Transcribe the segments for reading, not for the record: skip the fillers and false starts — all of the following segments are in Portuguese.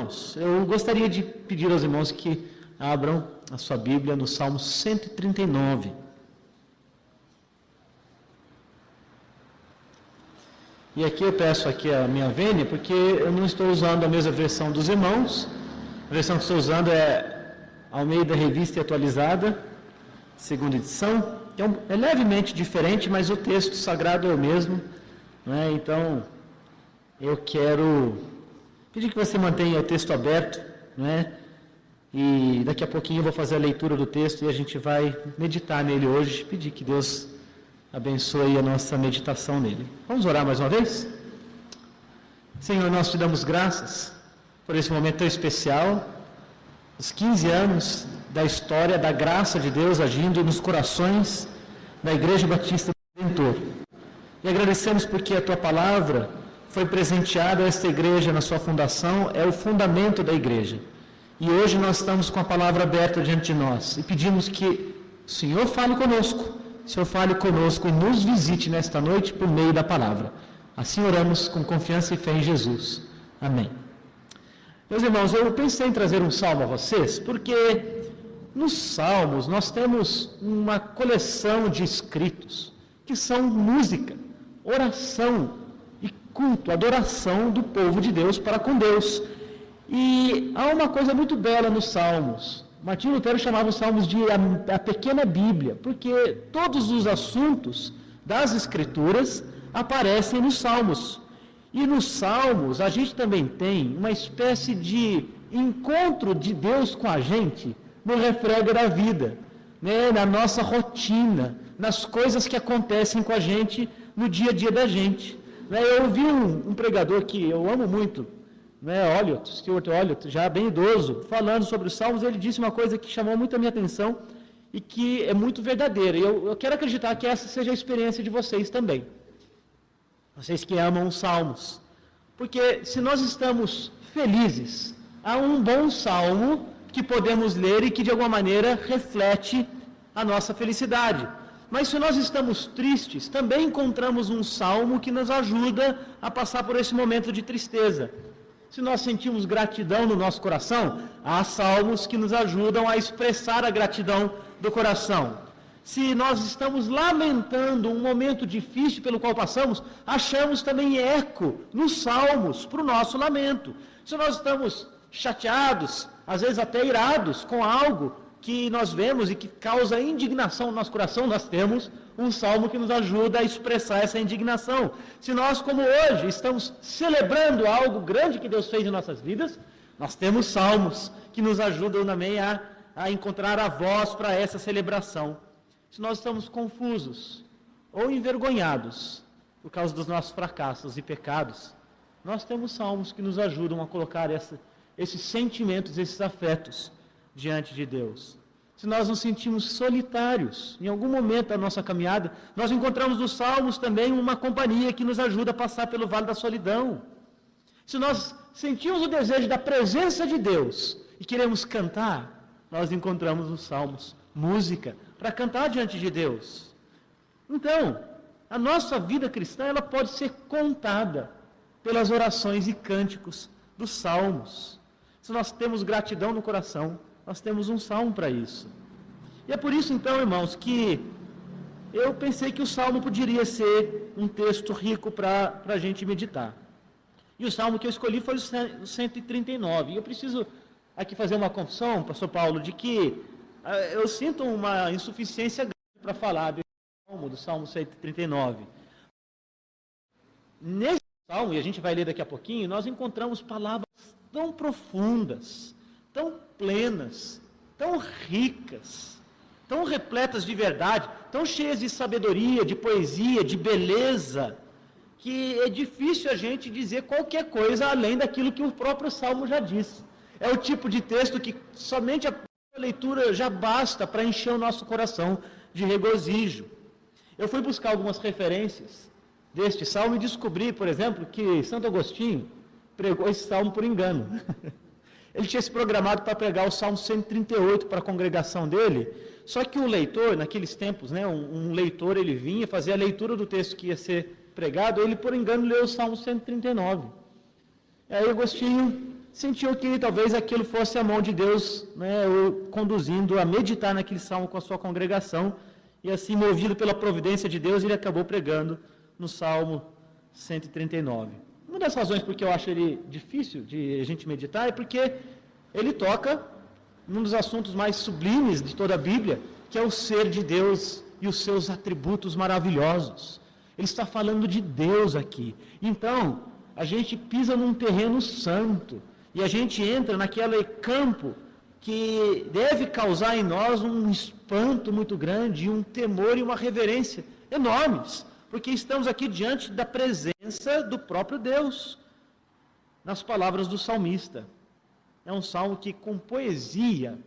irmãos, eu gostaria de pedir aos irmãos que abram a sua Bíblia no Salmo 139. E aqui eu peço aqui a minha vênia, porque eu não estou usando a mesma versão dos irmãos. A versão que estou usando é Almeida Revista e Atualizada, segunda edição. É levemente diferente, mas o texto sagrado é o mesmo, né? Então, eu quero pedir que você mantenha o texto aberto, né? E daqui a pouquinho eu vou fazer a leitura do texto e a gente vai meditar nele hoje. Pedir que Deus abençoe a nossa meditação nele. Vamos orar mais uma vez? Senhor, nós te damos graças por esse momento tão especial, os 15 anos da história da graça de Deus agindo nos corações da Igreja Batista do Redentor. E agradecemos porque a tua palavra foi presenteada a esta igreja na sua fundação, é o fundamento da igreja. E hoje nós estamos com a palavra aberta diante de nós e pedimos que o Senhor fale conosco. O Senhor fale conosco e nos visite nesta noite por meio da palavra. Assim oramos com confiança e fé em Jesus. Amém. Meus irmãos, eu pensei em trazer um salmo a vocês, porque nos salmos nós temos uma coleção de escritos que são música, oração e culto, adoração do povo de Deus para com Deus. E há uma coisa muito bela nos salmos. Martinho Lutero chamava os salmos de a pequena Bíblia, porque todos os assuntos das Escrituras aparecem nos salmos. E nos salmos a gente também tem uma espécie de encontro de Deus com a gente no refrega da vida, né? Na nossa rotina, nas coisas que acontecem com a gente no dia a dia da gente. Eu ouvi um pregador que eu amo muito, Stuart Olliott, já bem idoso, falando sobre os Salmos. Ele disse uma coisa que chamou muito a minha atenção e que é muito verdadeira. E eu quero acreditar que essa seja a experiência de vocês também. Vocês que amam os Salmos. Porque se nós estamos felizes, há um bom salmo que podemos ler e que de alguma maneira reflete a nossa felicidade. Mas se nós estamos tristes, também encontramos um salmo que nos ajuda a passar por esse momento de tristeza. Se nós sentimos gratidão no nosso coração, há salmos que nos ajudam a expressar a gratidão do coração. Se nós estamos lamentando um momento difícil pelo qual passamos, achamos também eco nos salmos para o nosso lamento. Se nós estamos chateados, às vezes até irados com algo que nós vemos e que causa indignação no nosso coração, nós temos um salmo que nos ajuda a expressar essa indignação. Se nós, como hoje, estamos celebrando algo grande que Deus fez em nossas vidas, nós temos salmos que nos ajudam também a encontrar a voz para essa celebração. Se nós estamos confusos ou envergonhados por causa dos nossos fracassos e pecados, nós temos salmos que nos ajudam a colocar esses sentimentos, esses afetos diante de Deus. Se nós nos sentimos solitários, em algum momento da nossa caminhada, nós encontramos nos salmos também uma companhia que nos ajuda a passar pelo vale da solidão. Se nós sentimos o desejo da presença de Deus e queremos cantar, nós encontramos nos salmos música para cantar diante de Deus. Então, a nossa vida cristã ela pode ser contada pelas orações e cânticos dos salmos. Se nós temos gratidão no coração, nós temos um salmo para isso. E é por isso, então, irmãos, que eu pensei que o salmo poderia ser um texto rico para a gente meditar. E o salmo que eu escolhi foi o 139. E eu preciso aqui fazer uma confissão, pastor Paulo, de que eu sinto uma insuficiência grande para falar desse salmo, do salmo 139. Nesse salmo, e a gente vai ler daqui a pouquinho, nós encontramos palavras tão profundas, tão plenas, tão ricas, tão repletas de verdade, tão cheias de sabedoria, de poesia, de beleza, que é difícil a gente dizer qualquer coisa além daquilo que o próprio Salmo já diz. É o tipo de texto que somente a leitura já basta para encher o nosso coração de regozijo. Eu fui buscar algumas referências deste Salmo e descobri, por exemplo, que Santo Agostinho pregou esse Salmo por engano. Ele tinha se programado para pregar o Salmo 138 para a congregação dele, só que o leitor, naqueles tempos, um leitor, ele vinha fazer a leitura do texto que ia ser pregado, ele por engano leu o Salmo 139. Aí Agostinho sentiu que talvez aquilo fosse a mão de Deus, né, o conduzindo a meditar naquele salmo com a sua congregação, e assim, movido pela providência de Deus, ele acabou pregando no Salmo 139. Uma das razões porque eu acho ele difícil de a gente meditar é porque ele toca num dos assuntos mais sublimes de toda a Bíblia, que é o ser de Deus e os seus atributos maravilhosos. Ele está falando de Deus aqui. Então, a gente pisa num terreno santo, e a gente entra naquele campo que deve causar em nós um espanto muito grande, um temor e uma reverência enormes, porque estamos aqui diante da presença do próprio Deus, nas palavras do salmista. É um salmo que, com poesia,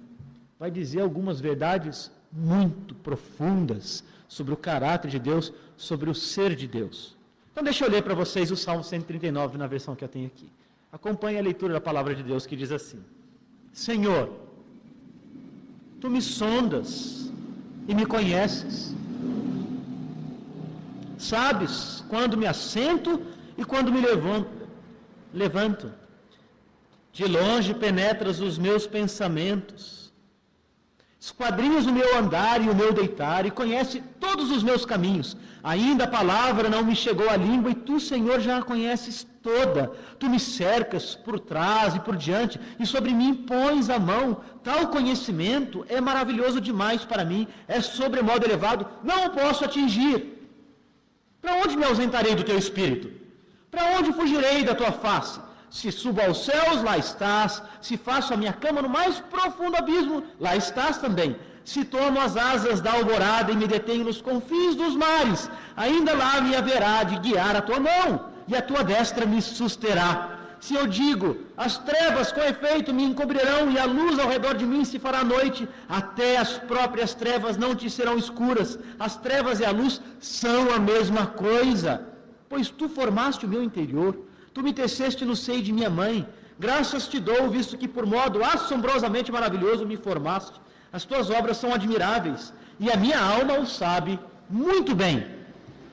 vai dizer algumas verdades muito profundas sobre o caráter de Deus, sobre o ser de Deus. Então, deixa eu ler para vocês o Salmo 139, na versão que eu tenho aqui. Acompanhe a leitura da palavra de Deus, que diz assim: Senhor, Tu me sondas e me conheces. Sabes quando me assento e quando me levanto. De longe penetras os meus pensamentos. Esquadrinhas o meu andar e o meu deitar, e conhece todos os meus caminhos. Ainda a palavra não me chegou à língua, e Tu, Senhor, já a conheces toda. Tu me cercas por trás e por diante, e sobre mim pões a mão. Tal conhecimento é maravilhoso demais para mim, é sobremodo elevado, não o posso atingir. Para onde me ausentarei do Teu Espírito? Para onde fugirei da Tua face? Se subo aos céus, lá estás. Se faço a minha cama no mais profundo abismo, lá estás também. Se tomo as asas da alvorada e me detenho nos confins dos mares, ainda lá me haverá de guiar a tua mão, e a tua destra me susterá. Se eu digo, as trevas com efeito me encobrirão, e a luz ao redor de mim se fará noite, até as próprias trevas não te serão escuras. As trevas e a luz são a mesma coisa, pois tu formaste o meu interior. Tu me teceste no seio de minha mãe. Graças te dou, visto que por modo assombrosamente maravilhoso me formaste. As tuas obras são admiráveis, e a minha alma o sabe muito bem.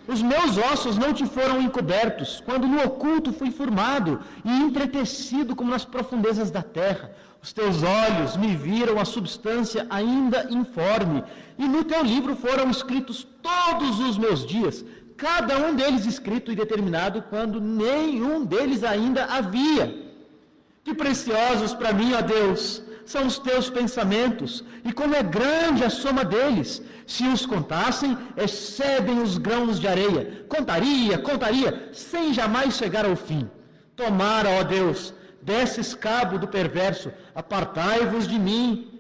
Os meus ossos não te foram encobertos, quando no oculto fui formado e entretecido como nas profundezas da terra. Os teus olhos me viram a substância ainda informe, e no teu livro foram escritos todos os meus dias, cada um deles escrito e determinado, quando nenhum deles ainda havia. Que preciosos para mim, ó Deus, são os teus pensamentos, e como é grande a soma deles. Se os contassem, excedem os grãos de areia. Contaria, sem jamais chegar ao fim. Tomara, ó Deus, desses cabo do perverso, apartai-vos de mim,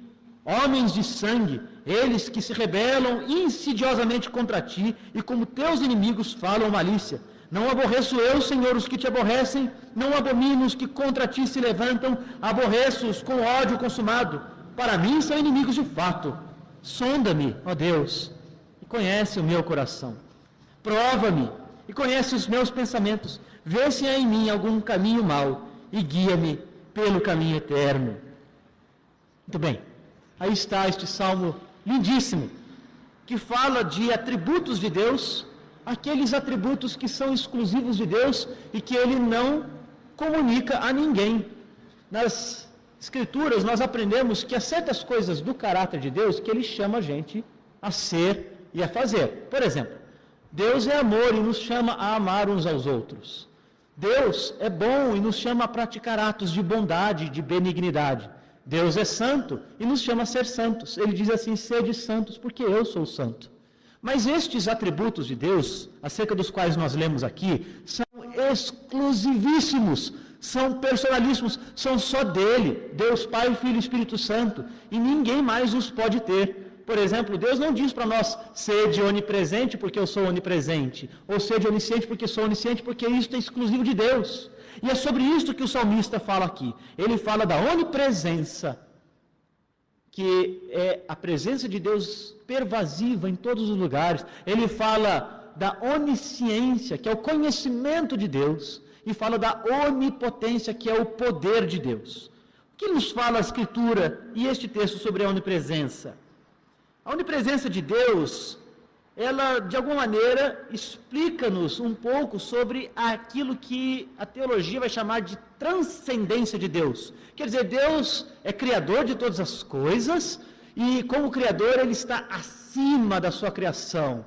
homens de sangue, eles que se rebelam insidiosamente contra ti, e como teus inimigos falam malícia. Não aborreço eu, Senhor, os que te aborrecem, não abomino os que contra ti se levantam, aborreço-os com ódio consumado. Para mim são inimigos de fato. Sonda-me, ó Deus, e conhece o meu coração. Prova-me e conhece os meus pensamentos. Vê se há em mim algum caminho mau e guia-me pelo caminho eterno. Muito bem, aí está este salmo lindíssimo, que fala de atributos de Deus, aqueles atributos que são exclusivos de Deus e que Ele não comunica a ninguém. Nas Escrituras nós aprendemos que há certas coisas do caráter de Deus que Ele chama a gente a ser e a fazer. Por exemplo, Deus é amor e nos chama a amar uns aos outros. Deus é bom e nos chama a praticar atos de bondade, de benignidade. Deus é santo e nos chama a ser santos. Ele diz assim, sede santos, porque eu sou santo. Mas estes atributos de Deus, acerca dos quais nós lemos aqui, são exclusivíssimos, são personalíssimos, são só dele, Deus Pai, Filho e Espírito Santo, e ninguém mais os pode ter. Por exemplo, Deus não diz para nós, sede onipresente porque eu sou onipresente, ou sede onisciente porque sou onisciente, porque isto é exclusivo de Deus. E é sobre isso que o salmista fala aqui. Ele fala da onipresença, que é a presença de Deus pervasiva em todos os lugares. Ele fala da onisciência, que é o conhecimento de Deus, e fala da onipotência, que é o poder de Deus. O que nos fala a Escritura e este texto sobre a onipresença? A onipresença de Deus ela, de alguma maneira, explica-nos um pouco sobre aquilo que a teologia vai chamar de transcendência de Deus. Quer dizer, Deus é criador de todas as coisas e, como criador, Ele está acima da sua criação.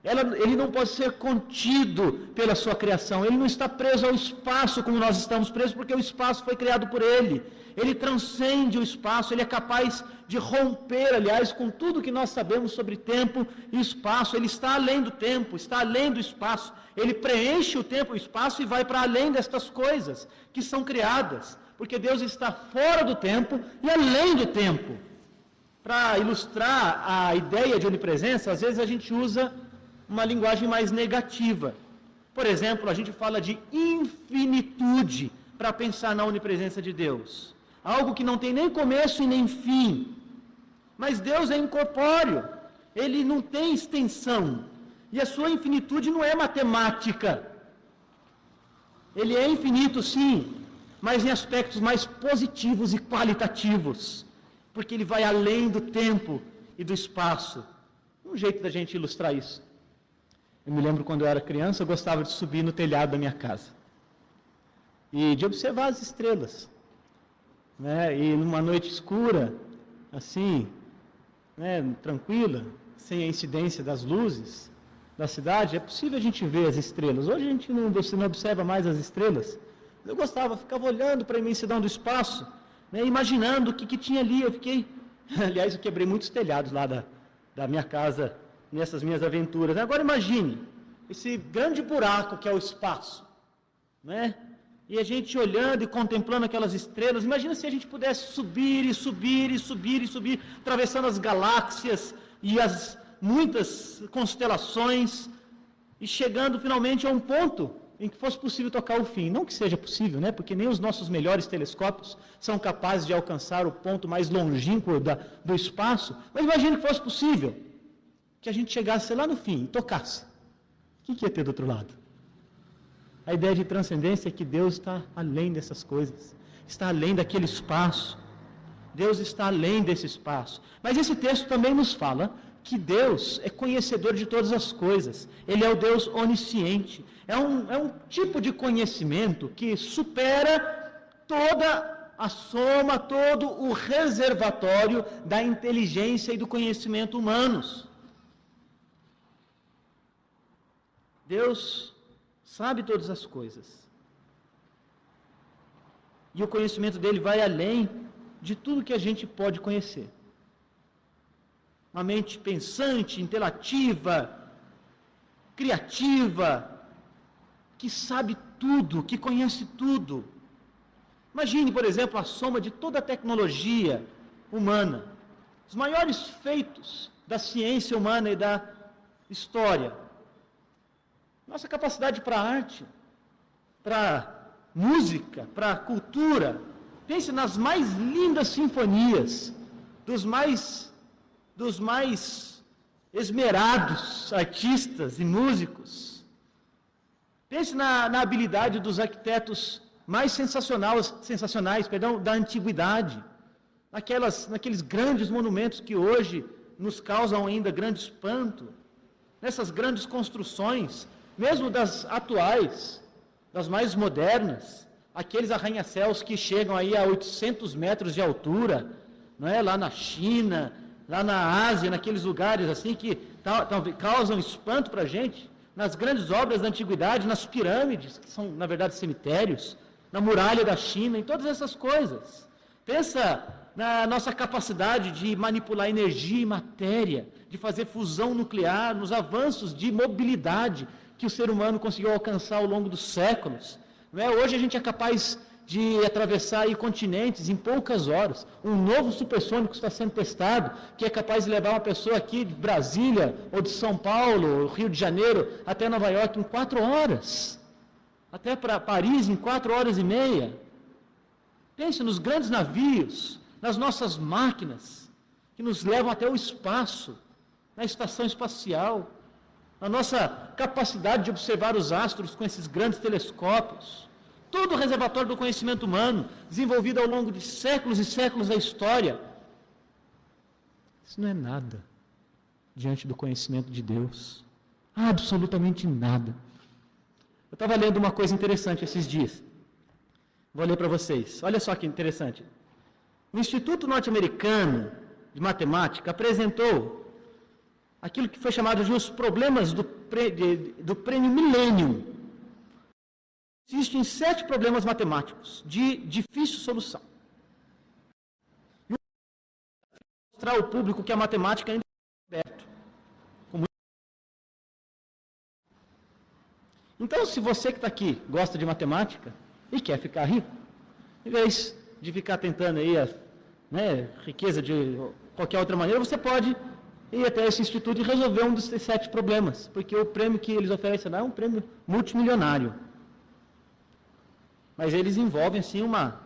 Ele não pode ser contido pela sua criação, Ele não está preso ao espaço como nós estamos presos, porque o espaço foi criado por Ele. Ele transcende o espaço, Ele é capaz de romper, aliás, com tudo que nós sabemos sobre tempo e espaço. Ele está além do tempo, está além do espaço. Ele preenche o tempo e o espaço e vai para além destas coisas que são criadas, porque Deus está fora do tempo e além do tempo. Para ilustrar a ideia de onipresença, às vezes a gente usa uma linguagem mais negativa. Por exemplo, a gente fala de infinitude para pensar na onipresença de Deus. Algo que não tem nem começo e nem fim. Mas Deus é incorpóreo. Ele não tem extensão. E a sua infinitude não é matemática. Ele é infinito, sim, mas em aspectos mais positivos e qualitativos. Porque ele vai além do tempo e do espaço. Um jeito da gente ilustrar isso. Eu me lembro quando eu era criança, eu gostava de subir no telhado da minha casa. E de observar as estrelas. Né? E numa noite escura, assim, né, tranquila, sem a incidência das luzes da cidade, é possível a gente ver as estrelas. Hoje você não observa mais as estrelas. Eu gostava, ficava olhando para a imensidão do espaço, né, imaginando o que tinha ali. Eu fiquei... Aliás, eu quebrei muitos telhados lá da minha casa nessas minhas aventuras. Agora imagine esse grande buraco que é o espaço, né? E a gente olhando e contemplando aquelas estrelas. Imagina se a gente pudesse subir e subir e subir e subir, atravessando as galáxias e as muitas constelações e chegando finalmente a um ponto em que fosse possível tocar o fim. Não que seja possível, né? Porque nem os nossos melhores telescópios são capazes de alcançar o ponto mais longínquo do espaço. Mas imagine que fosse possível que a gente chegasse lá no fim e tocasse. O que ia ter do outro lado? A ideia de transcendência é que Deus está além dessas coisas, está além daquele espaço. Deus está além desse espaço. Mas esse texto também nos fala que Deus é conhecedor de todas as coisas. Ele é o Deus onisciente. É um tipo de conhecimento que supera toda a soma, todo o reservatório da inteligência e do conhecimento humanos. Deus sabe todas as coisas. E o conhecimento dele vai além de tudo que a gente pode conhecer. Uma mente pensante, interativa, criativa, que sabe tudo, que conhece tudo. Imagine, por exemplo, a soma de toda a tecnologia humana, os maiores feitos da ciência humana e da história. Nossa capacidade para a arte, para música, para a cultura. Pense nas mais lindas sinfonias, dos mais esmerados artistas e músicos. Pense na habilidade dos arquitetos mais sensacionais da antiguidade. Naqueles grandes monumentos que hoje nos causam ainda grande espanto. Nessas grandes construções, mesmo das atuais, das mais modernas, aqueles arranha-céus que chegam aí a 800 metros de altura, não é? Lá na China, lá na Ásia, naqueles lugares assim que causam espanto para a gente, nas grandes obras da antiguidade, nas pirâmides, que são, na verdade, cemitérios, na muralha da China, em todas essas coisas. Pensa na nossa capacidade de manipular energia e matéria, de fazer fusão nuclear, nos avanços de mobilidade que o ser humano conseguiu alcançar ao longo dos séculos. Não é? Hoje a gente é capaz de atravessar aí continentes em poucas horas. Um novo supersônico está sendo testado, que é capaz de levar uma pessoa aqui de Brasília, ou de São Paulo, Rio de Janeiro, até Nova York em 4 horas. Até para Paris em 4 horas e meia. Pense nos grandes navios, nas nossas máquinas, que nos levam até o espaço, na estação espacial, na nossa capacidade de observar os astros com esses grandes telescópios. Todo o reservatório do conhecimento humano, desenvolvido ao longo de séculos e séculos da história. Isso não é nada diante do conhecimento de Deus. Absolutamente nada. Eu estava lendo uma coisa interessante esses dias. Vou ler para vocês. Olha só que interessante. O Instituto Norte-Americano de Matemática apresentou aquilo que foi chamado de os problemas do prêmio Millennium. Existem 7 problemas matemáticos de difícil solução. E mostrar ao público que a matemática ainda é aberta. Então, se você que está aqui gosta de matemática e quer ficar rico, em vez de ficar tentando aí a riqueza de qualquer outra maneira, você pode ir até esse instituto e resolver um desses 7 problemas, porque o prêmio que eles oferecem lá é um prêmio multimilionário. Mas eles envolvem, assim, uma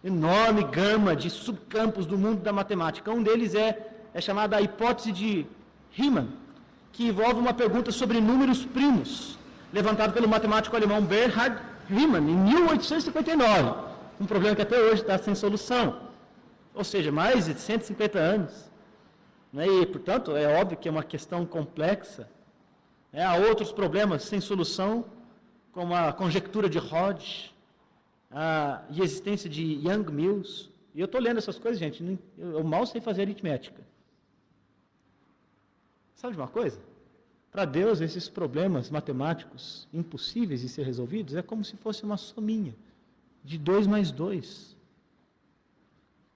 enorme gama de subcampos do mundo da matemática. Um deles é chamada a hipótese de Riemann, que envolve uma pergunta sobre números primos, levantado pelo matemático alemão Bernhard Riemann, em 1859. Um problema que até hoje está sem solução. Ou seja, mais de 150 anos. E, portanto, é óbvio que é uma questão complexa. Há outros problemas sem solução, como a conjectura de Hodge, a existência de Young-Mills. E eu estou lendo essas coisas, gente, eu mal sei fazer aritmética. Sabe de uma coisa? Para Deus, esses problemas matemáticos impossíveis de ser resolvidos é como se fosse uma sominha de 2 mais 2.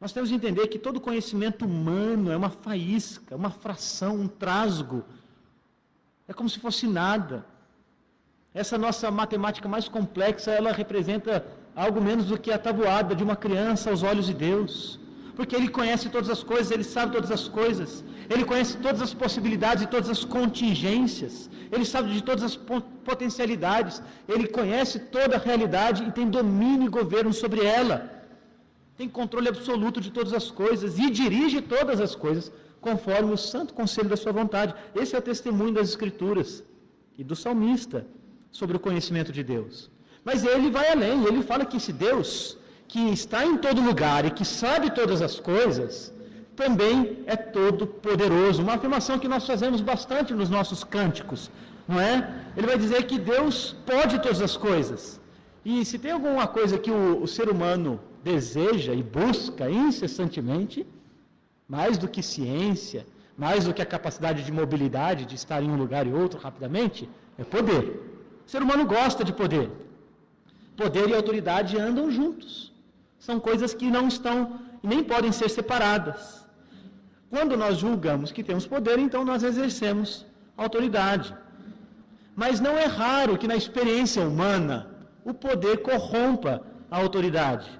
Nós temos de entender que todo conhecimento humano é uma faísca, uma fração, um trasgo. É como se fosse nada. Essa nossa matemática mais complexa, ela representa algo menos do que a tabuada de uma criança aos olhos de Deus. Porque Ele conhece todas as coisas, Ele sabe todas as coisas, Ele conhece todas as possibilidades e todas as contingências, Ele sabe de todas as potencialidades, Ele conhece toda a realidade e tem domínio e governo sobre ela, tem controle absoluto de todas as coisas e dirige todas as coisas conforme o santo conselho da sua vontade. Esse é o testemunho das Escrituras e do salmista sobre o conhecimento de Deus. Mas ele vai além, ele fala que esse Deus que está em todo lugar e que sabe todas as coisas, também é todo poderoso. Uma afirmação que nós fazemos bastante nos nossos cânticos, não é? Ele vai dizer que Deus pode todas as coisas. E se tem alguma coisa que o ser humano deseja e busca incessantemente, mais do que ciência, mais do que a capacidade de mobilidade, de estar em um lugar e outro rapidamente, é poder. O ser humano gosta de poder. Poder e autoridade andam juntos. São coisas que não estão e nem podem ser separadas. Quando nós julgamos que temos poder, então nós exercemos autoridade. Mas não é raro que na experiência humana o poder corrompa a autoridade.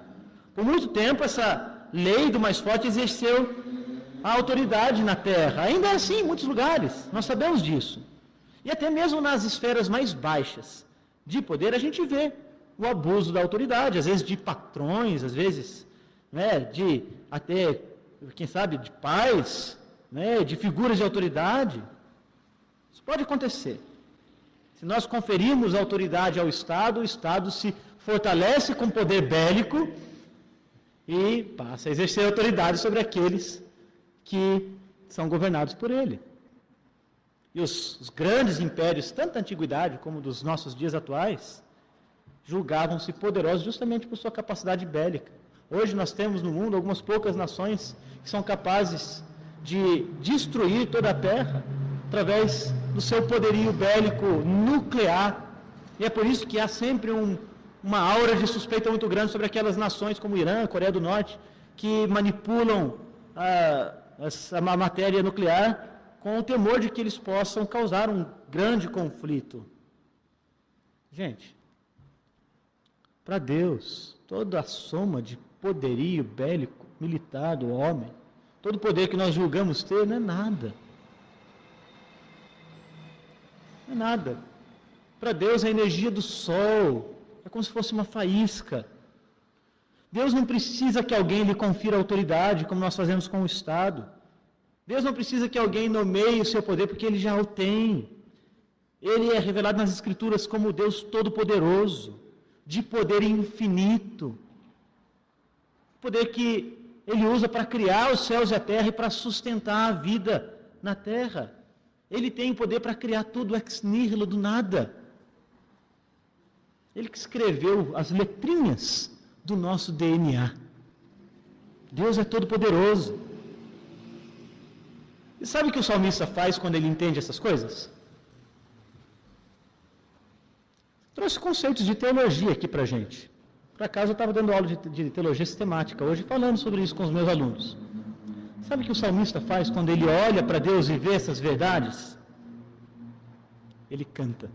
Por muito tempo essa lei do mais forte exerceu a autoridade na terra. Ainda assim, em muitos lugares, nós sabemos disso. E até mesmo nas esferas mais baixas de poder, a gente vê o abuso da autoridade, às vezes de patrões, às vezes, de até, quem sabe, de pais, de figuras de autoridade. Isso pode acontecer. Se nós conferirmos autoridade ao Estado, o Estado se fortalece com poder bélico e passa a exercer autoridade sobre aqueles que são governados por ele. E os grandes impérios, tanto da antiguidade como dos nossos dias atuais, julgavam-se poderosos justamente por sua capacidade bélica. Hoje nós temos no mundo algumas poucas nações que são capazes de destruir toda a terra através do seu poderio bélico nuclear. E é por isso que há sempre uma aura de suspeita muito grande sobre aquelas nações como Irã, Coreia do Norte, que manipulam a matéria nuclear com o temor de que eles possam causar um grande conflito. Gente, para Deus, toda a soma de poderio bélico, militar do homem, todo o poder que nós julgamos ter, não é nada. Não é nada. Para Deus, a energia do sol é como se fosse uma faísca. Deus não precisa que alguém lhe confira autoridade, como nós fazemos com o Estado. Deus não precisa que alguém nomeie o seu poder, porque Ele já o tem. Ele é revelado nas Escrituras como Deus Todo-Poderoso, de poder infinito. Poder que Ele usa para criar os céus e a terra e para sustentar a vida na terra. Ele tem poder para criar tudo ex nihilo, do nada. Ele que escreveu as letrinhas do nosso DNA. Deus é todo poderoso. E sabe o que o salmista faz quando ele entende essas coisas? Trouxe conceitos de teologia aqui para a gente. Por acaso eu estava dando aula de teologia sistemática hoje, falando sobre isso com os meus alunos. Sabe o que o salmista faz quando ele olha para Deus e vê essas verdades? Ele canta.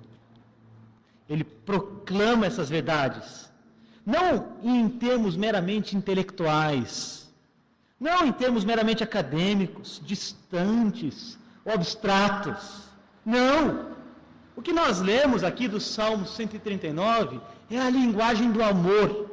Ele proclama essas verdades. Não em termos meramente intelectuais, não em termos meramente acadêmicos, distantes, ou abstratos. Não! O que nós lemos aqui do Salmo 139 é a linguagem do amor,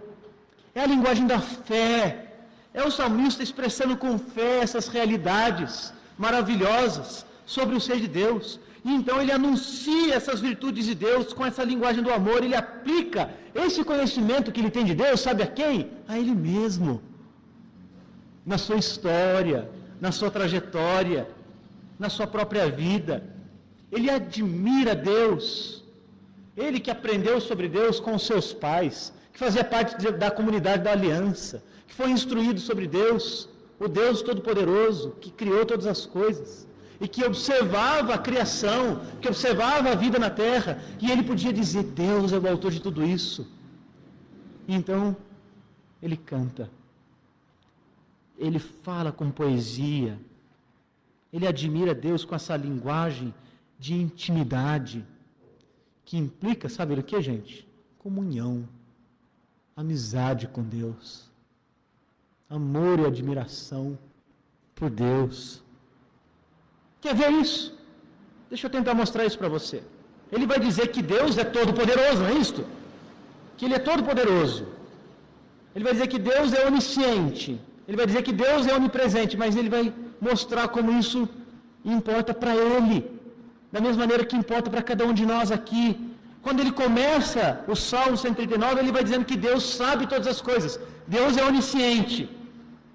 é a linguagem da fé, é o salmista expressando com fé essas realidades maravilhosas sobre o ser de Deus. E então ele anuncia essas virtudes de Deus com essa linguagem do amor, ele aplica esse conhecimento que ele tem de Deus, sabe a quem? A ele mesmo. Na sua história, na sua trajetória, na sua própria vida. Ele admira Deus. Ele que aprendeu sobre Deus com os seus pais, que fazia parte da comunidade da aliança, que foi instruído sobre Deus, o Deus Todo-Poderoso, que criou todas as coisas, e que observava a criação, que observava a vida na terra, e ele podia dizer, Deus é o autor de tudo isso. E então, ele canta. Ele fala com poesia. Ele admira Deus com essa linguagem de intimidade, que implica, sabe o que, gente? Comunhão, amizade com Deus, amor e admiração por Deus. Quer ver isso? Deixa eu tentar mostrar isso para você. Ele vai dizer que Deus é todo-poderoso, não é isto? Que Ele é todo-poderoso. Ele vai dizer que Deus é onisciente. Ele vai dizer que Deus é onipresente, mas ele vai mostrar como isso importa para Ele. Da mesma maneira que importa para cada um de nós aqui. Quando ele começa o Salmo 139, ele vai dizendo que Deus sabe todas as coisas. Deus é onisciente.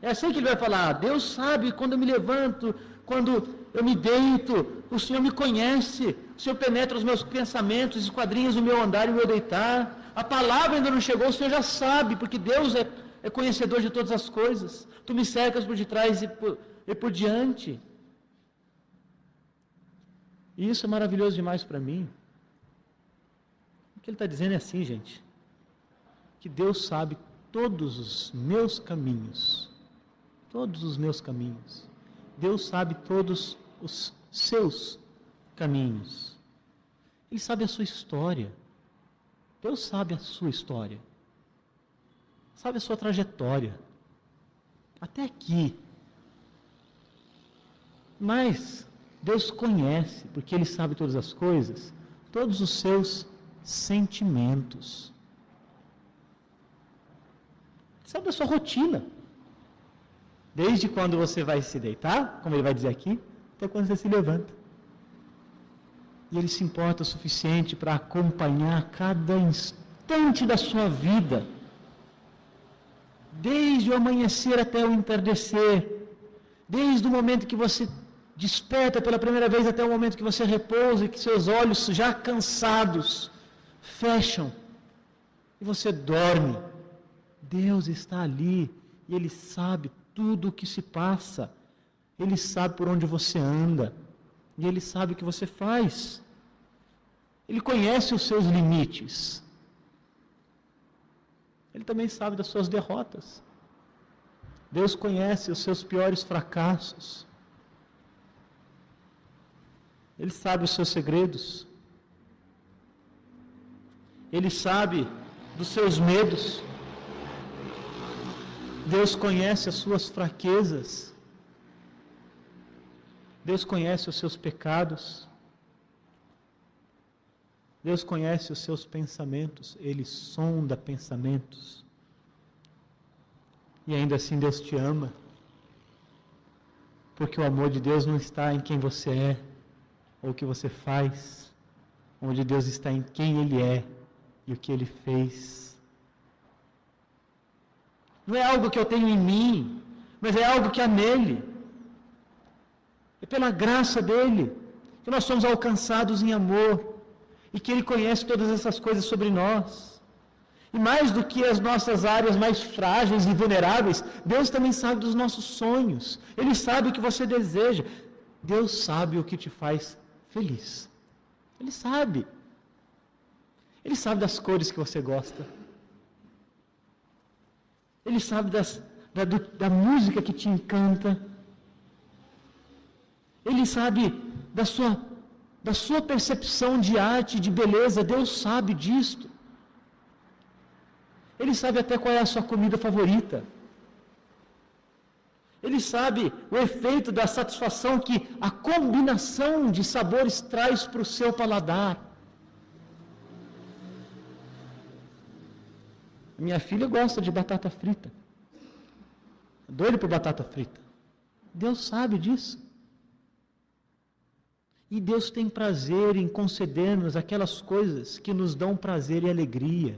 É assim que ele vai falar. Deus sabe quando eu me levanto, quando eu me deito. O Senhor me conhece. O Senhor penetra os meus pensamentos, esquadrinhas o meu andar e o meu deitar. A palavra ainda não chegou, o Senhor já sabe, porque Deus é conhecedor de todas as coisas. Tu me cercas por detrás e por diante. E isso é maravilhoso demais para mim. O que ele está dizendo é assim, gente, que Deus sabe todos os meus caminhos, todos os meus caminhos. Deus sabe todos os seus caminhos. Ele sabe a sua história. Deus sabe a sua história. Sabe a sua trajetória. Até aqui. Mas Deus conhece, porque Ele sabe todas as coisas, todos os seus sentimentos. Sabe a sua rotina. Desde quando você vai se deitar, como ele vai dizer aqui, até quando você se levanta. E Ele se importa o suficiente para acompanhar cada instante da sua vida. Desde o amanhecer até o entardecer. Desde o momento que você desperta pela primeira vez até o momento que você repousa e que seus olhos já cansados fecham e você dorme. Deus está ali e Ele sabe tudo o que se passa. Ele sabe por onde você anda e Ele sabe o que você faz. Ele conhece os seus limites. Ele também sabe das suas derrotas. Deus conhece os seus piores fracassos. Ele sabe os seus segredos. Ele sabe dos seus medos. Deus conhece as suas fraquezas. Deus conhece os seus pecados. Deus conhece os seus pensamentos. Ele sonda pensamentos. E ainda assim Deus te ama. Porque o amor de Deus não está em quem você é ou o que você faz. O amor de Deus está em quem Ele é e o que Ele fez. Não é algo que eu tenho em mim, mas é algo que há nele. É pela graça dele. que nós somos alcançados em amor e que Ele conhece todas essas coisas sobre nós. E mais do que as nossas áreas mais frágeis e vulneráveis, Deus também sabe dos nossos sonhos. Ele sabe o que você deseja. Deus sabe o que te faz feliz. Ele sabe. Ele sabe das cores que você gosta. Ele sabe da música que te encanta. Ele sabe da sua percepção de arte, de beleza. Deus sabe disto. Ele sabe até qual é a sua comida favorita. Ele sabe o efeito da satisfação que a combinação de sabores traz para o seu paladar. Minha filha gosta de batata frita. É doido por batata frita. Deus sabe disso. E Deus tem prazer em conceder-nos aquelas coisas que nos dão prazer e alegria,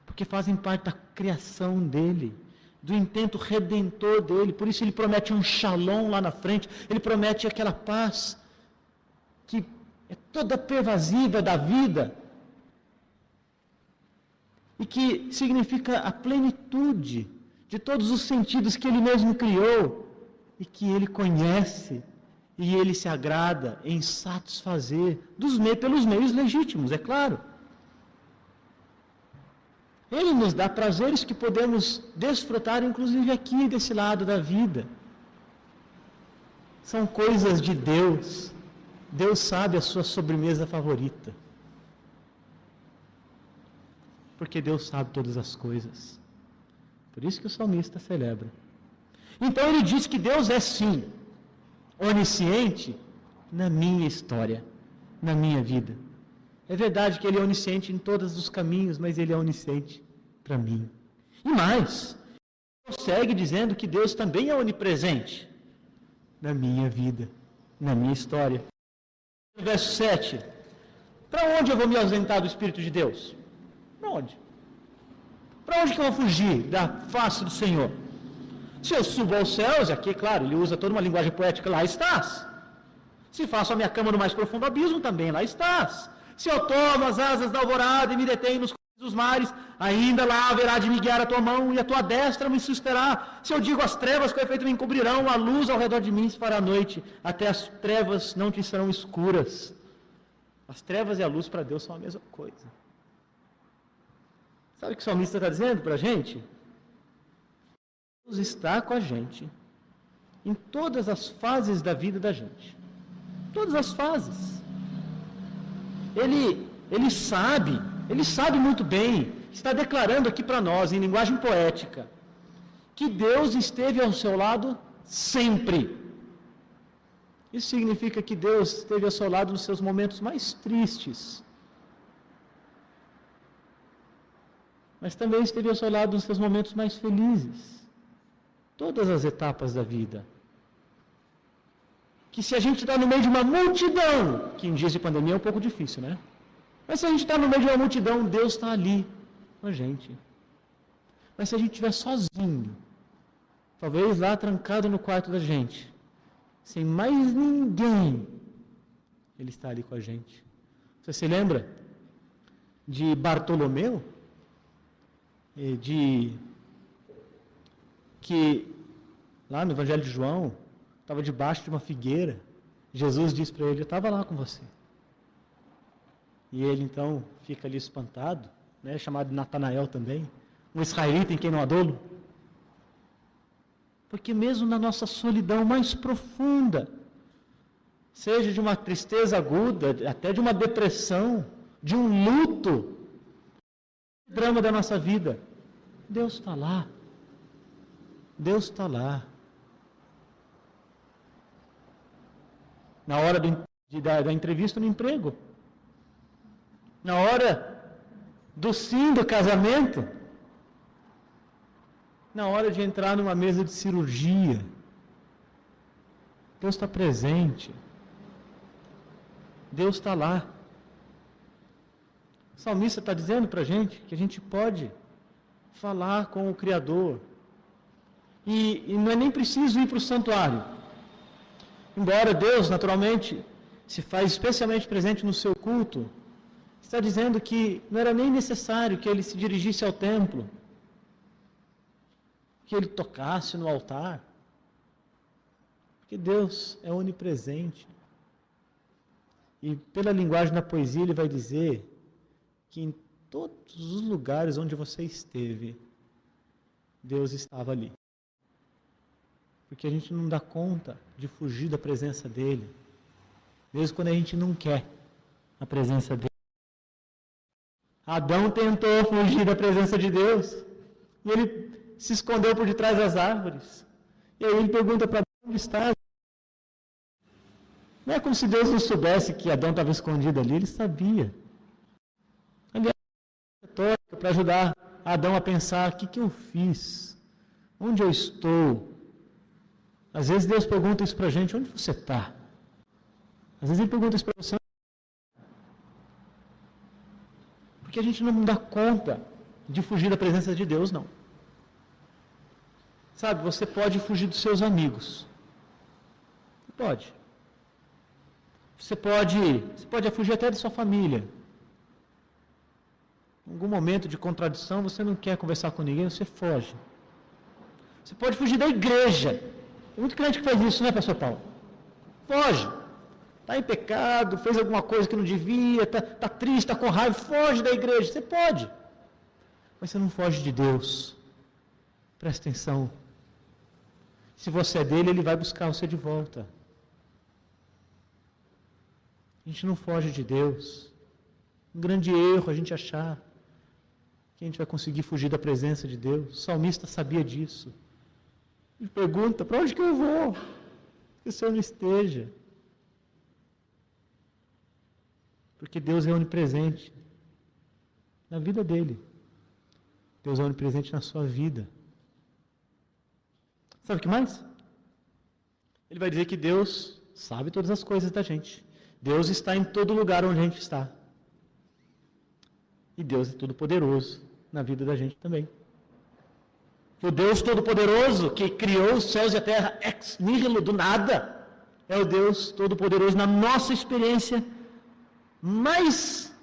porque fazem parte da criação dEle, do intento redentor dEle. Por isso Ele promete um shalom lá na frente, Ele promete aquela paz que é toda pervasiva da vida, e que significa a plenitude de todos os sentidos que Ele mesmo criou, e que Ele conhece, e Ele se agrada em satisfazer pelos meios legítimos, é claro. Ele nos dá prazeres que podemos desfrutar, inclusive aqui desse lado da vida. São coisas de Deus. Deus sabe a sua sobremesa favorita. Porque Deus sabe todas as coisas. Por isso que o salmista celebra. Então ele diz que Deus é sim onisciente na minha história, na minha vida. É verdade que Ele é onisciente em todos os caminhos, mas Ele é onisciente para mim. E mais, segue dizendo que Deus também é onipresente na minha vida, na minha história. Verso 7. Para onde eu vou me ausentar do Espírito de Deus? Para onde? Para onde que eu vou fugir da face do Senhor? Se eu subo aos céus, aqui, claro, ele usa toda uma linguagem poética, lá estás. Se faço a minha cama no mais profundo abismo, também lá estás. Se eu tomo as asas da alvorada e me detenho nos dos mares, ainda lá haverá de me guiar a tua mão e a tua destra me susterá. Se eu digo as trevas com efeito me encobrirão, a luz ao redor de mim se fará noite, até as trevas não te serão escuras. As trevas e a luz para Deus são a mesma coisa. Sabe o que o salmista está dizendo para a gente? Deus está com a gente em todas as fases da vida da gente. Todas as fases. Ele sabe muito bem, está declarando aqui para nós, em linguagem poética, que Deus esteve ao seu lado sempre. Isso significa que Deus esteve ao seu lado nos seus momentos mais tristes, mas também esteve ao seu lado nos seus momentos mais felizes. Todas as etapas da vida. Que se a gente está no meio de uma multidão, que em dias de pandemia é um pouco difícil, né? Mas se a gente está no meio de uma multidão, Deus está ali com a gente. Mas se a gente estiver sozinho, talvez lá trancado no quarto da gente, sem mais ninguém, Ele está ali com a gente. Você se lembra de Bartolomeu? Que lá no Evangelho de João, estava debaixo de uma figueira. Jesus disse para ele: eu estava lá com você. E ele então fica ali espantado, né, chamado de Natanael também, um israelita em quem não há dolo. Porque mesmo na nossa solidão mais profunda, seja de uma tristeza aguda, até de uma depressão, de um luto, drama da nossa vida, Deus está lá. Deus está lá. Na hora da entrevista no emprego, na hora do sim do casamento, na hora de entrar numa mesa de cirurgia, Deus está presente. Deus está lá. O salmista está dizendo para a gente que a gente pode falar com o Criador. E não é nem preciso ir para o santuário. Embora Deus, naturalmente, se faz especialmente presente no seu culto, está dizendo que não era nem necessário que ele se dirigisse ao templo, que ele tocasse no altar, porque Deus é onipresente. E pela linguagem da poesia ele vai dizer que em todos os lugares onde você esteve, Deus estava ali. Porque a gente não dá conta de fugir da presença dele, mesmo quando a gente não quer a presença dele. Adão tentou fugir da presença de Deus, e ele se escondeu por detrás das árvores. E aí ele pergunta para Deus: onde estás? Não é como se Deus não soubesse que Adão estava escondido ali, ele sabia. Aliás, retórica para ajudar Adão a pensar: o que eu fiz? Onde eu estou? Às vezes Deus pergunta isso para a gente: onde você está? Às vezes ele pergunta isso para você, porque a gente não dá conta de fugir da presença de Deus, não. Sabe, você pode fugir dos seus amigos. Pode. Você pode fugir até da sua família. Em algum momento de contradição, você não quer conversar com ninguém, você foge. Você pode fugir da igreja. Tem muito crente que faz isso, né, pastor Paulo? Foge. Está em pecado, fez alguma coisa que não devia, está triste, está com raiva, foge da igreja. Você pode. Mas você não foge de Deus. Presta atenção. Se você é dele, ele vai buscar você de volta. A gente não foge de Deus. Um grande erro a gente achar que a gente vai conseguir fugir da presença de Deus. O salmista sabia disso. Ele pergunta: para onde que eu vou? Que o Senhor não esteja. Porque Deus é onipresente na vida dele. Deus é onipresente na sua vida. Sabe o que mais? Ele vai dizer que Deus sabe todas as coisas da gente. Deus está em todo lugar onde a gente está. E Deus é todo poderoso na vida da gente também. O Deus Todo-Poderoso que criou os céus e a terra ex nihilo, do nada, é o Deus Todo-Poderoso na nossa experiência mais,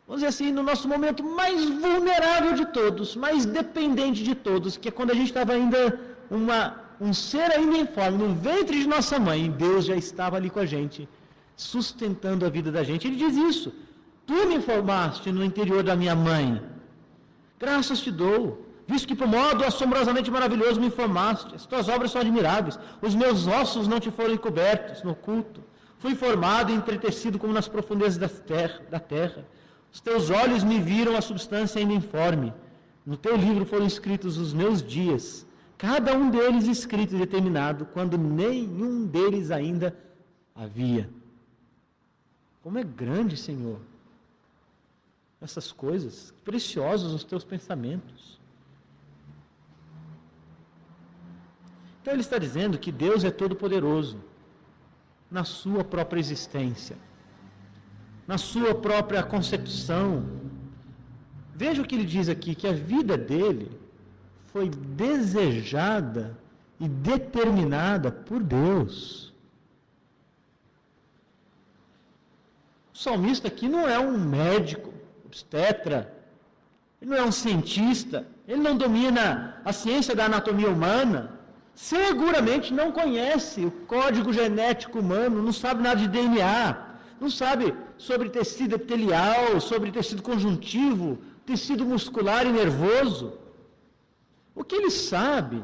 vamos dizer assim, no nosso momento mais vulnerável de todos, mais dependente de todos, que é quando a gente estava ainda um ser ainda informe, no ventre de nossa mãe, Deus já estava ali com a gente, sustentando a vida da gente. Ele diz isso: tu me formaste no interior da minha mãe, graças te dou, visto que por modo assombrosamente maravilhoso me formaste, as tuas obras são admiráveis, os meus ossos não te foram encobertos no oculto, fui formado e entretecido como nas profundezas da terra, os teus olhos me viram a substância ainda informe, no teu livro foram escritos os meus dias, cada um deles escrito e determinado, quando nenhum deles ainda havia. Como é grande, Senhor, essas coisas, preciosos os teus pensamentos. Então ele está dizendo que Deus é todo-poderoso na sua própria existência, na sua própria concepção. Veja o que ele diz aqui, que a vida dele foi desejada e determinada por Deus. O salmista aqui não é um médico, obstetra, ele não é um cientista, ele não domina a ciência da anatomia humana, seguramente não conhece o código genético humano, não sabe nada de DNA, não sabe sobre tecido epitelial, sobre tecido conjuntivo, tecido muscular e nervoso. O que ele sabe,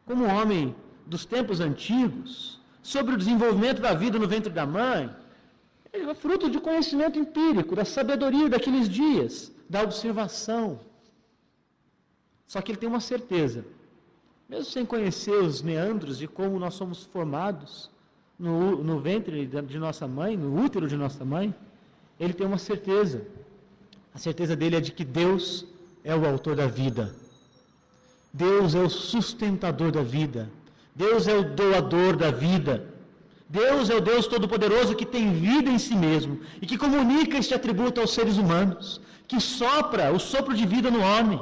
como homem dos tempos antigos, sobre o desenvolvimento da vida no ventre da mãe, é fruto de conhecimento empírico, da sabedoria daqueles dias, da observação. Só que ele tem uma certeza, mesmo sem conhecer os meandros de como nós somos formados no ventre de nossa mãe, no útero de nossa mãe, ele tem uma certeza. A certeza dele é de que Deus é o autor da vida. Deus é o sustentador da vida. Deus é o doador da vida. Deus é o Deus Todo-Poderoso que tem vida em si mesmo e que comunica este atributo aos seres humanos, que sopra o sopro de vida no homem.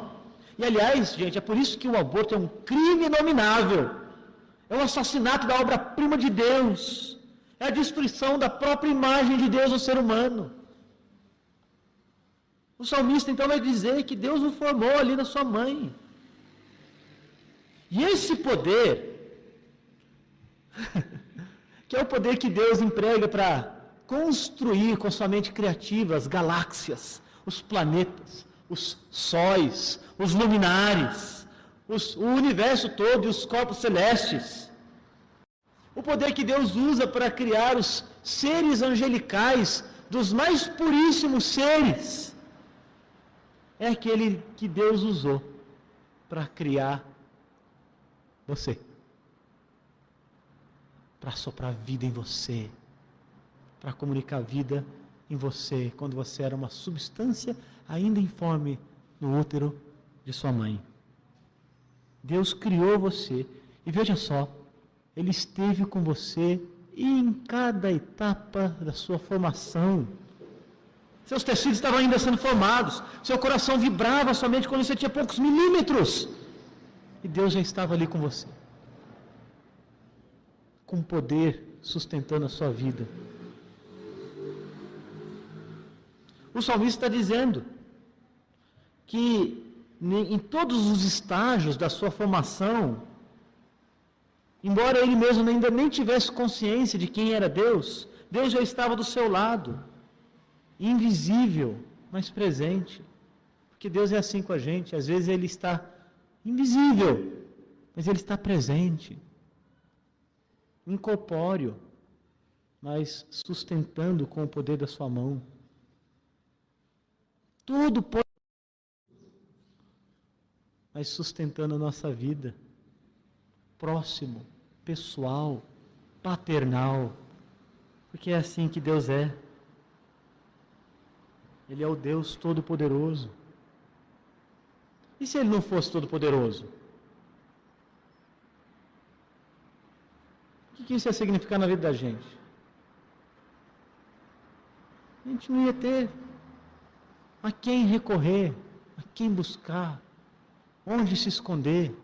E, aliás, gente, é por isso que o aborto é um crime inominável. É um assassinato da obra-prima de Deus. é a destruição da própria imagem de Deus no ser humano. O salmista então vai dizer que Deus o formou ali na sua mãe. E esse poder, que é o poder que Deus emprega para construir com sua mente criativa as galáxias, os planetas, os sóis, os luminares, o universo todo e os corpos celestes. O poder que Deus usa para criar os seres angelicais, dos mais puríssimos seres, é aquele que Deus usou para criar você, para soprar vida em você, para comunicar vida em você, quando você era uma substância ainda informe no útero de sua mãe. Deus criou você, e veja só, Ele esteve com você em cada etapa da sua formação. Seus tecidos estavam ainda sendo formados, seu coração vibrava somente quando você tinha poucos milímetros, e Deus já estava ali com você, com poder sustentando a sua vida. O salmista está dizendo que em todos os estágios da sua formação, embora ele mesmo ainda nem tivesse consciência de quem era Deus, Deus já estava do seu lado, invisível, mas presente. Porque Deus é assim com a gente, às vezes Ele está invisível, mas Ele está presente, incorpóreo, mas sustentando com o poder da sua mão. Tudo pode, mas sustentando a nossa vida, próximo, pessoal, paternal, porque é assim que Deus é. Ele é o Deus Todo-Poderoso. E se Ele não fosse Todo-Poderoso? O que isso ia significar na vida da gente? A gente não ia ter a quem recorrer, a quem buscar, onde se esconder.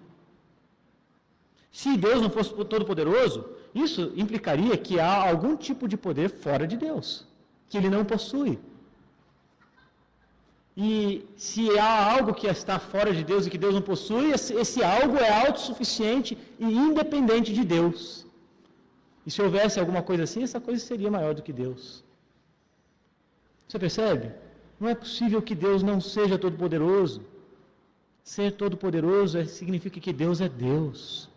Se Deus não fosse Todo-Poderoso, isso implicaria que há algum tipo de poder fora de Deus, que Ele não possui. E se há algo que está fora de Deus e que Deus não possui, esse algo é autossuficiente e independente de Deus. E se houvesse alguma coisa assim, essa coisa seria maior do que Deus. Você percebe? Não é possível que Deus não seja todo-poderoso. Ser todo-poderoso significa que Deus é Deus.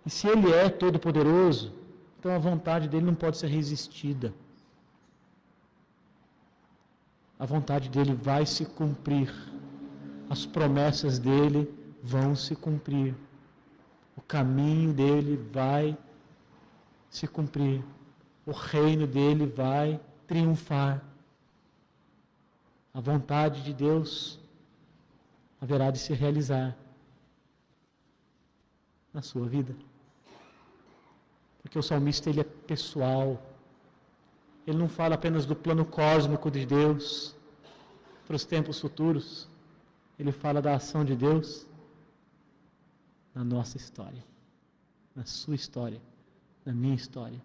E se Ele é todo-poderoso, então a vontade dEle não pode ser resistida. A vontade dEle vai se cumprir. As promessas dEle vão se cumprir. O caminho dEle vai se cumprir. O reino dEle vai triunfar. A vontade de Deus haverá de se realizar na sua vida. Porque o salmista, ele é pessoal. Ele não fala apenas do plano cósmico de Deus para os tempos futuros. Ele fala da ação de Deus na nossa história, na sua história, na minha história.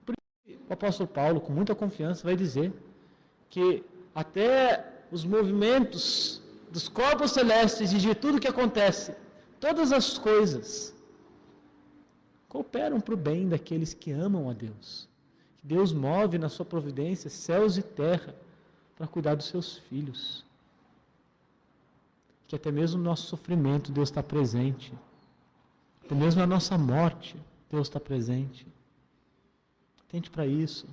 Por isso, o apóstolo Paulo, com muita confiança, vai dizer que até os movimentos dos corpos celestes e de tudo que acontece, todas as coisas, cooperam para o bem daqueles que amam a Deus. Deus move na sua providência céus e terra para cuidar dos seus filhos. Que até mesmo no nosso sofrimento Deus está presente. Até mesmo na nossa morte Deus está presente. Atente para isso.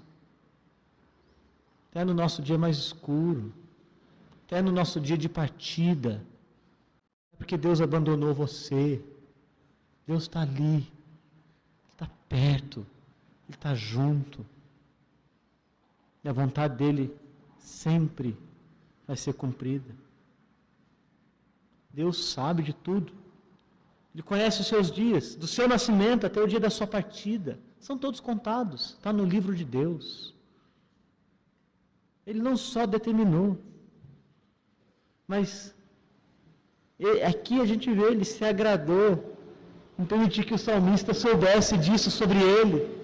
Até no nosso dia mais escuro. Até no nosso dia de partida. É porque Deus abandonou você. Deus está ali. Está perto. Ele está junto. E a vontade dEle sempre vai ser cumprida. Deus sabe de tudo. Ele conhece os seus dias, do seu nascimento até o dia da sua partida. São todos contados, está no livro de Deus. Ele não só determinou, mas aqui a gente vê, Ele se agradou Não permitir que o salmista soubesse disso sobre ele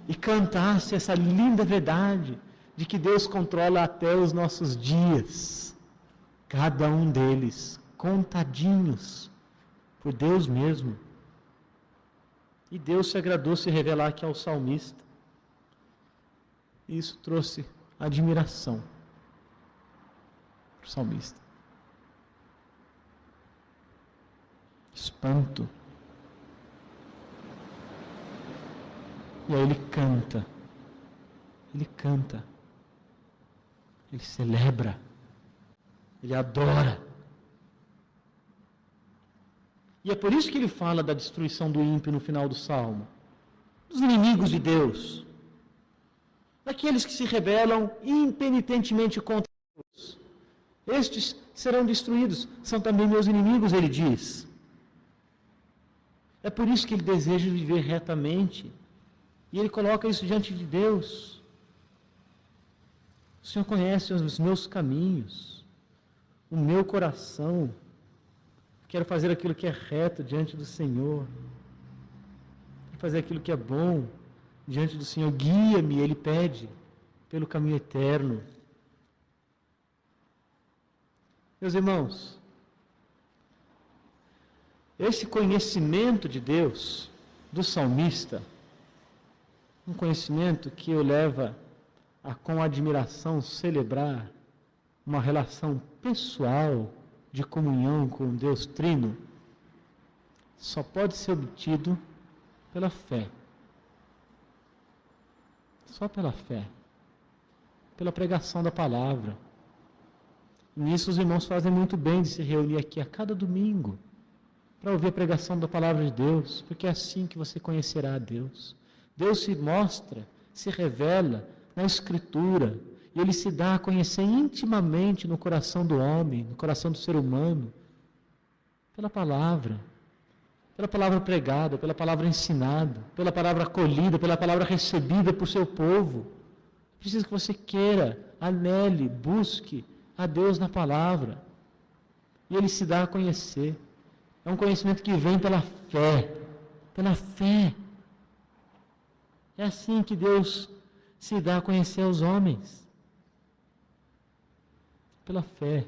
e cantasse essa linda verdade de que Deus controla até os nossos dias, cada um deles contadinhos por Deus mesmo. E Deus se agradou se revelar aqui ao salmista. E isso trouxe admiração para o salmista. Espanto. E aí ele canta. Ele canta. Ele celebra. Ele adora. E é por isso que ele fala da destruição do ímpio no final do Salmo. Dos inimigos de Deus. Daqueles que se rebelam impenitentemente contra Deus. Estes serão destruídos. São também meus inimigos, ele diz. É por isso que ele deseja viver retamente. E ele coloca isso diante de Deus. O Senhor conhece os meus caminhos, o meu coração. Quero fazer aquilo que é reto diante do Senhor. Quero fazer aquilo que é bom diante do Senhor. Guia-me, ele pede, pelo caminho eterno. Meus irmãos, esse conhecimento de Deus, do salmista, um conhecimento que o leva a, com admiração, celebrar uma relação pessoal de comunhão com Deus Trino, só pode ser obtido pela fé. Só pela fé. Pela pregação da palavra. E nisso os irmãos fazem muito bem de se reunir aqui a cada domingo para ouvir a pregação da palavra de Deus, porque é assim que você conhecerá a Deus. Deus se mostra, se revela na Escritura, e Ele se dá a conhecer intimamente no coração do homem, no coração do ser humano, pela palavra pregada, pela palavra ensinada, pela palavra acolhida, pela palavra recebida por seu povo. Precisa que você queira, anele, busque a Deus na palavra, e Ele se dá a conhecer. É um conhecimento que vem pela fé, pela fé. É assim que Deus se dá a conhecer aos homens. Pela fé.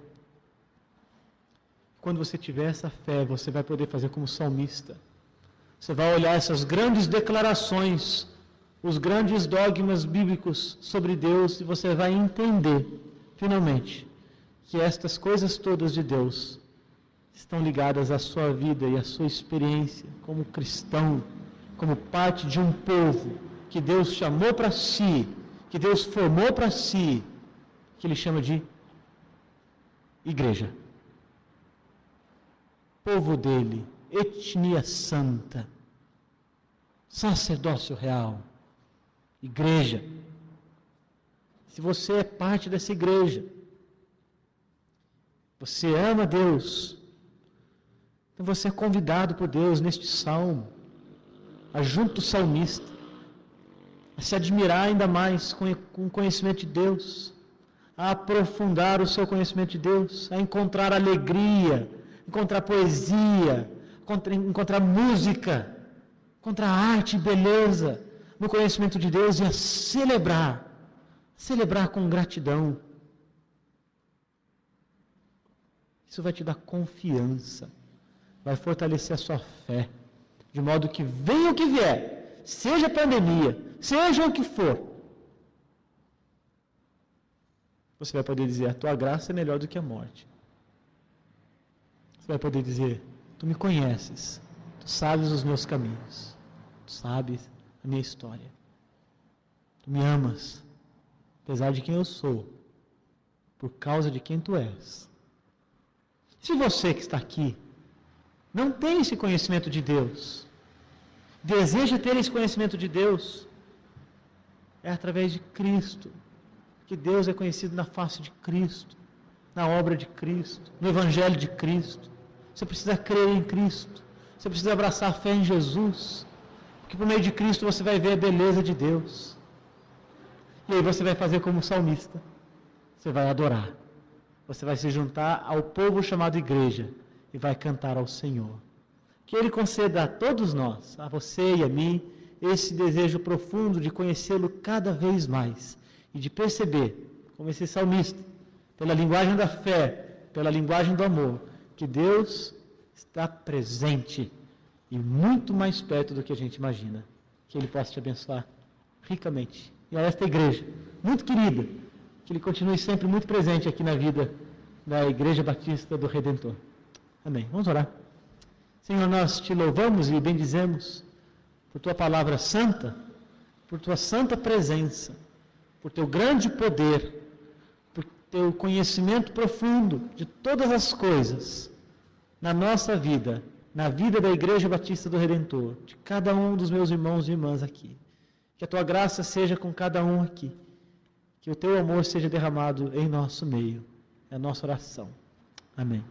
Quando você tiver essa fé, você vai poder fazer como salmista. Você vai olhar essas grandes declarações, os grandes dogmas bíblicos sobre Deus, e você vai entender, finalmente, que estas coisas todas de Deus estão ligadas à sua vida e à sua experiência como cristão, como parte de um povo que Deus chamou para si, que Deus formou para si, que Ele chama de igreja. Povo dele, etnia santa, sacerdócio real, igreja. Se você é parte dessa igreja, você ama Deus, então você é convidado por Deus neste salmo, a junto do salmista, a se admirar ainda mais com o conhecimento de Deus, a aprofundar o seu conhecimento de Deus, a encontrar alegria, encontrar poesia, encontrar música, encontrar arte e beleza no conhecimento de Deus e a celebrar com gratidão. Isso vai te dar confiança, vai fortalecer a sua fé, de modo que venha o que vier, seja pandemia, seja o que for, você vai poder dizer: a tua graça é melhor do que a morte. Você vai poder dizer: tu me conheces, tu sabes os meus caminhos, tu sabes a minha história, tu me amas, apesar de quem eu sou, por causa de quem tu és. Se você que está aqui não tem esse conhecimento de Deus, deseja ter esse conhecimento de Deus, é através de Cristo que Deus é conhecido, na face de Cristo, na obra de Cristo, no Evangelho de Cristo. Você precisa crer em Cristo, você precisa abraçar a fé em Jesus, porque por meio de Cristo você vai ver a beleza de Deus. E aí você vai fazer como o salmista, você vai adorar, você vai se juntar ao povo chamado igreja e vai cantar ao Senhor. Que Ele conceda a todos nós, a você e a mim, esse desejo profundo de conhecê-lo cada vez mais e de perceber, como esse salmista, pela linguagem da fé, pela linguagem do amor, que Deus está presente e muito mais perto do que a gente imagina. Que Ele possa te abençoar ricamente. E a esta igreja, muito querida, que Ele continue sempre muito presente aqui na vida da Igreja Batista do Redentor. Amém. Vamos orar. Senhor, nós te louvamos e bendizemos por Tua palavra santa, por Tua santa presença, por Teu grande poder, por Teu conhecimento profundo de todas as coisas na nossa vida, na vida da Igreja Batista do Redentor, de cada um dos meus irmãos e irmãs aqui. Que a Tua graça seja com cada um aqui. Que o Teu amor seja derramado em nosso meio. É a nossa oração. Amém.